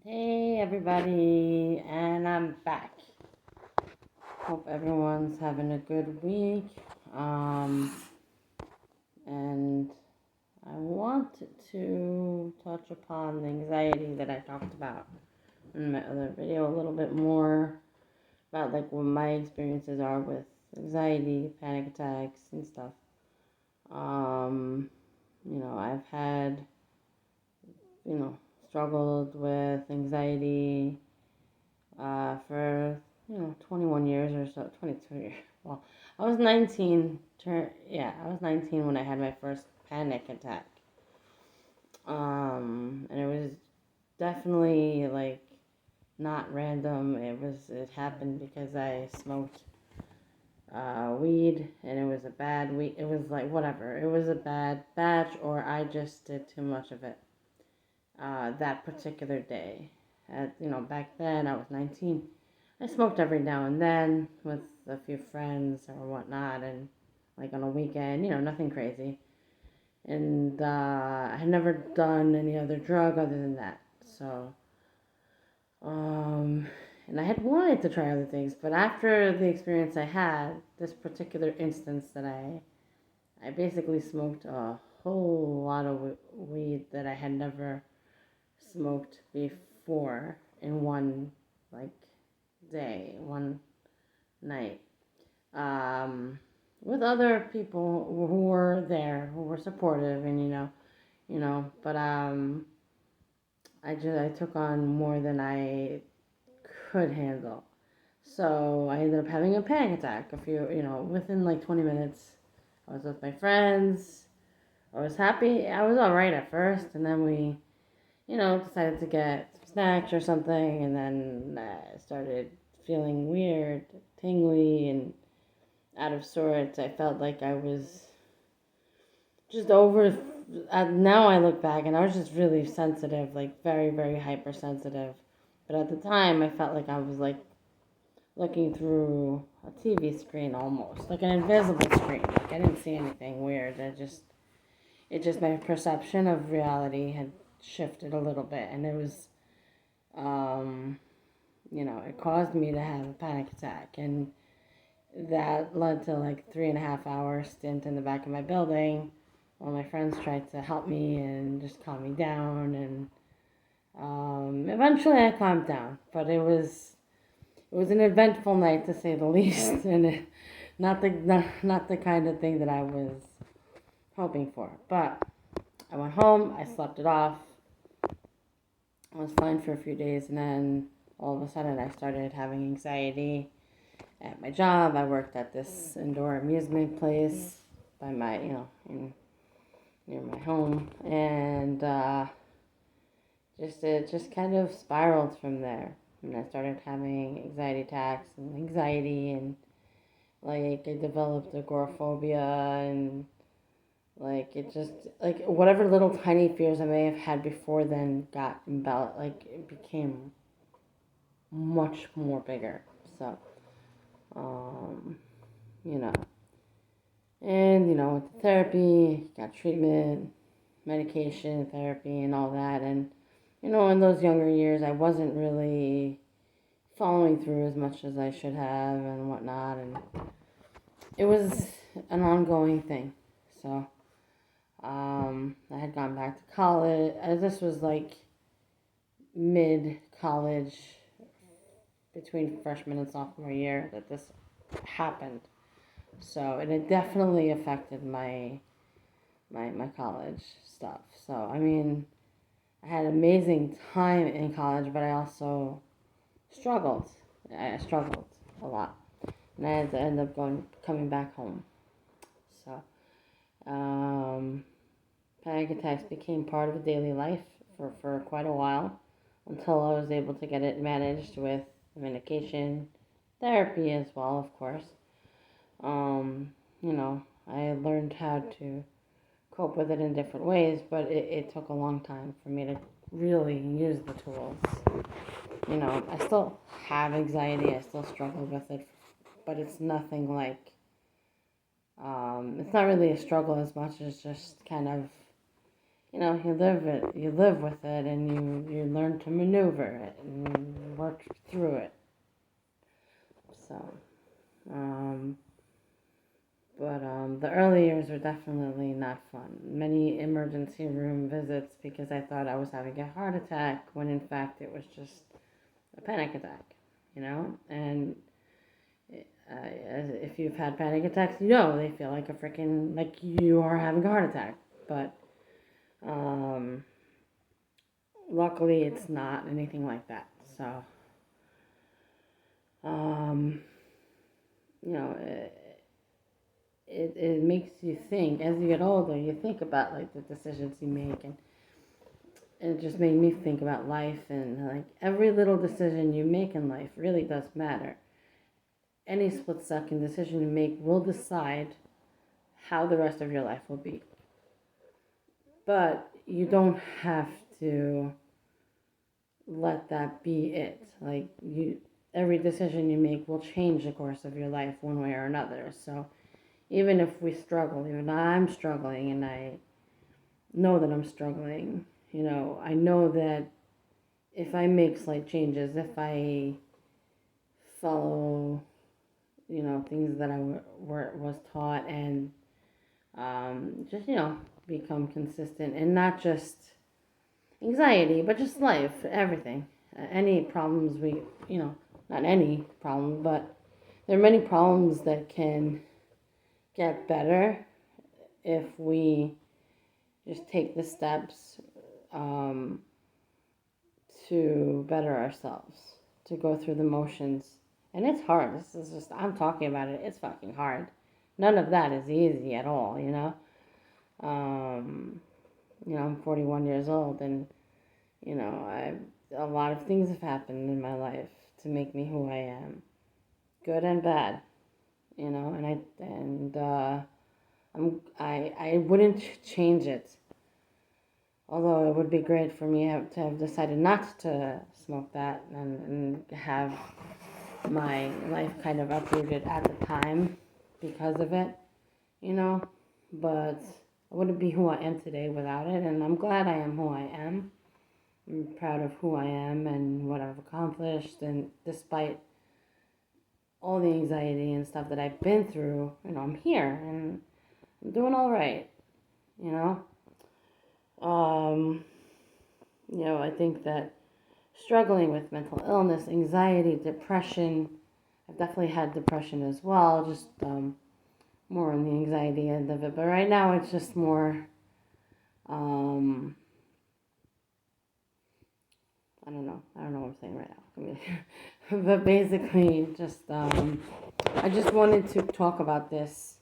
Hey everybody, and I'm back. Hope everyone's having a good week. Um, and I wanted to touch upon the anxiety that I talked about in my other video a little bit more about like what my experiences are with anxiety, panic attacks, and stuff. Um, I've had, you know, struggled with anxiety for 21 years or so, 22 years. Well, I was 19. I was 19 when I had my first panic attack. And it was definitely like not random. It happened because I smoked weed, and it was a bad weed. It was like whatever. It was a bad batch, or I just did too much of it that particular day. Back then I was 19. I smoked every now and then with a few friends or whatnot, and like on a weekend, nothing crazy. And I had never done any other drug other than that. So, um, and I had wanted to try other things, but after the experience I had, this particular instance that I basically smoked a whole lot of weed that I had never smoked before in one like day, one night, um, with other people who were there, who were supportive, and but I took on more than I could handle. So I ended up having a panic attack within like 20 minutes. I was with my friends. I was happy. I was all right at first, and then we decided to get some snacks or something, and then I started feeling weird, tingly, and out of sorts. I felt like I was just over. Now I look back, and I was just really sensitive, like very, very hypersensitive. But at the time, I felt like I was like looking through a TV screen almost, like an invisible screen. Like I didn't see anything weird. It just my perception of reality had shifted a little bit, and um, it caused me to have a panic attack, and that led to like 3.5 hour stint in the back of my building while my friends tried to help me and just calm me down, and eventually I calmed down, but it was an eventful night to say the least, and not the kind of thing that I was hoping for. But I went home, I slept it off, I was fine for a few days, and then all of a sudden I started having anxiety at my job. I worked at this indoor amusement place by my, near my home, and it just kind of spiraled from there. And I started having anxiety attacks and anxiety, and like I developed agoraphobia, and like it just like whatever little tiny fears I may have had before then got like it became much more bigger. So, um, you know, and went to therapy, got treatment, medication, therapy, and all that. And in those younger years, I wasn't really following through as much as I should have and whatnot. And it was an ongoing thing. So, I had gone back to college. This was like mid college, between freshman and sophomore year, that this happened. So, and it definitely affected my college stuff. So, I mean, I had an amazing time in college, but I also struggled. I struggled a lot, and I had to end up coming back home. So, um, panic attacks became part of daily life for quite a while until I was able to get it managed with medication, therapy as well, of course. I learned how to cope with it in different ways, but it took a long time for me to really use the tools. I still have anxiety, I still struggle with it, but it's nothing like, it's not really a struggle as much as just kind of you live with it, and you learn to maneuver it and work through it. So, um, but the early years were definitely not fun. Many emergency room visits because I thought I was having a heart attack when in fact it was just a panic attack, And if you've had panic attacks, they feel like a freaking, like you are having a heart attack. But um, luckily, it's not anything like that. So, um, you know, it makes you think. As you get older, you think about like the decisions you make, and it just made me think about life, and like every little decision you make in life really does matter. Any split second decision you make will decide how the rest of your life will be. But you don't have to let that be it. Like every decision you make will change the course of your life one way or another. So even if we struggle, even I'm struggling, and I know that I'm struggling, I know that if I make slight changes, if I follow, things that was taught, and just become consistent, and not just anxiety, but just life, everything, any problems not any problem, but there are many problems that can get better if we just take the steps um, to better ourselves, to go through the motions. And it's hard. This is just, I'm talking about it. It's fucking hard. None of that is easy at all. Um, I'm 41 years old, and, a lot of things have happened in my life to make me who I am, good and bad, I wouldn't change it. Although it would be great for me to have decided not to smoke that, and have my life kind of uprooted at the time because of it, But I wouldn't be who I am today without it, and I'm glad I am who I am. I'm proud of who I am and what I've accomplished, and despite all the anxiety and stuff that I've been through, I'm here, and I'm doing all right, you know. Um, I think that struggling with mental illness, anxiety, depression, I've definitely had depression as well, just more on the anxiety end of it. But right now it's just more, um, I don't know what I'm saying right now. I mean, but basically, I just wanted to talk about this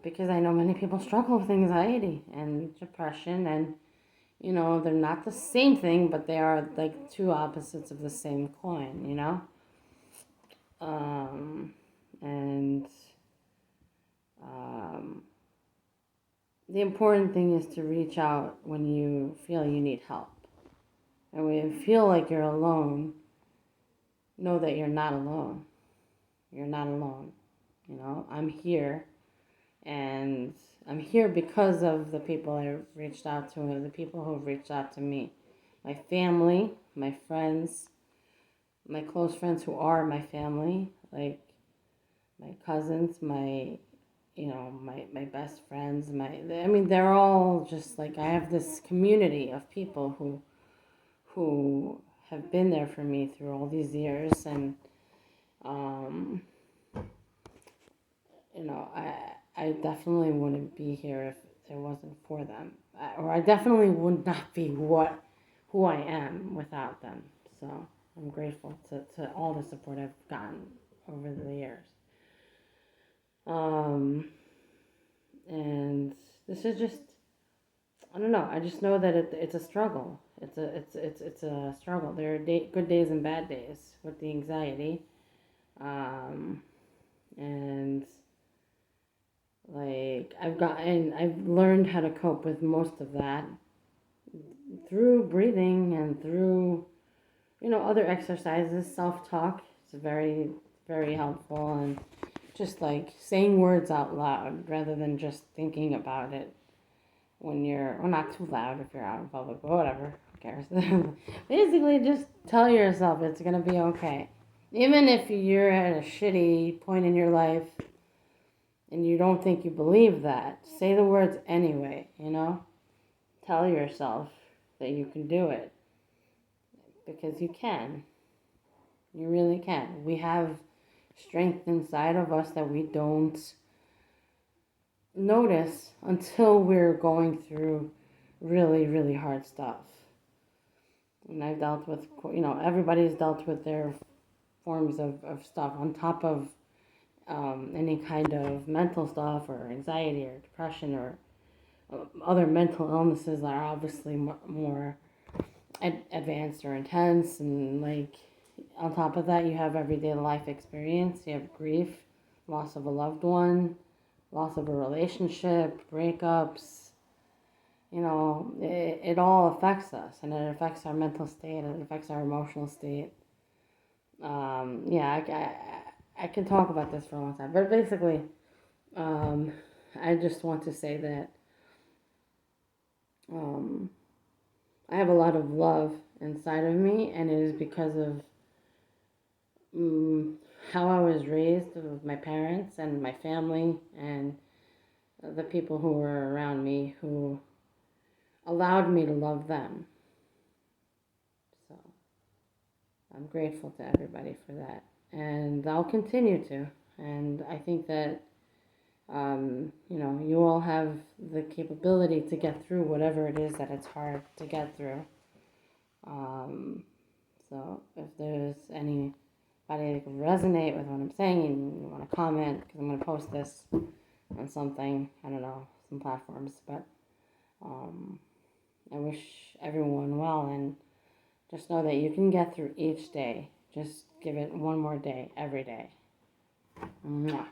because I know many people struggle with anxiety and depression, and they're not the same thing, but they are like two opposites of the same coin. Um, and um, the important thing is to reach out when you feel you need help. And when you feel like you're alone, know that you're not alone. You're not alone. I'm here, and I'm here because of the people I reached out to, and the people who have reached out to me. My family, my friends, my close friends who are my family, like my cousins, my best friends, they're all just like, I have this community of people who have been there for me through all these years, and um, I definitely wouldn't be here if it wasn't for them, or I definitely would not be who I am without them. So I'm grateful to all the support I've gotten over the years. Um, and this is just, I don't know. I just know that it's a struggle. It's a struggle. There are good days and bad days with the anxiety, and like I've learned how to cope with most of that through breathing and through other exercises. Self-talk is very, very helpful, and just like saying words out loud rather than just thinking about it when you're, well, not too loud if you're out in public, but whatever, who cares? Basically, just tell yourself it's gonna be okay. Even if you're at a shitty point in your life and you don't think you believe that, say the words anyway, you know? Tell yourself that you can do it because you can. You really can. We have strength inside of us that we don't notice until we're going through really, really hard stuff. And I've dealt with, everybody's dealt with their forms of stuff on top of any kind of mental stuff or anxiety or depression or other mental illnesses that are obviously more advanced or intense. And like on top of that, you have everyday life experience, you have grief, loss of a loved one, loss of a relationship, breakups. It all affects us, and it affects our mental state, and it affects our emotional state. Yeah, I can talk about this for a long time, but basically, I just want to say that um, I have a lot of love inside of me, and it is because of how I was raised with my parents and my family and the people who were around me who allowed me to love them. So I'm grateful to everybody for that. And I'll continue to. And I think that, you all have the capability to get through whatever it is that it's hard to get through. So if there's anybody that can resonate with what I'm saying and you want to comment, because I'm going to post this on something, I don't know, some platforms, but I wish everyone well, and just know that you can get through each day. Just give it one more day, every day. Mwah.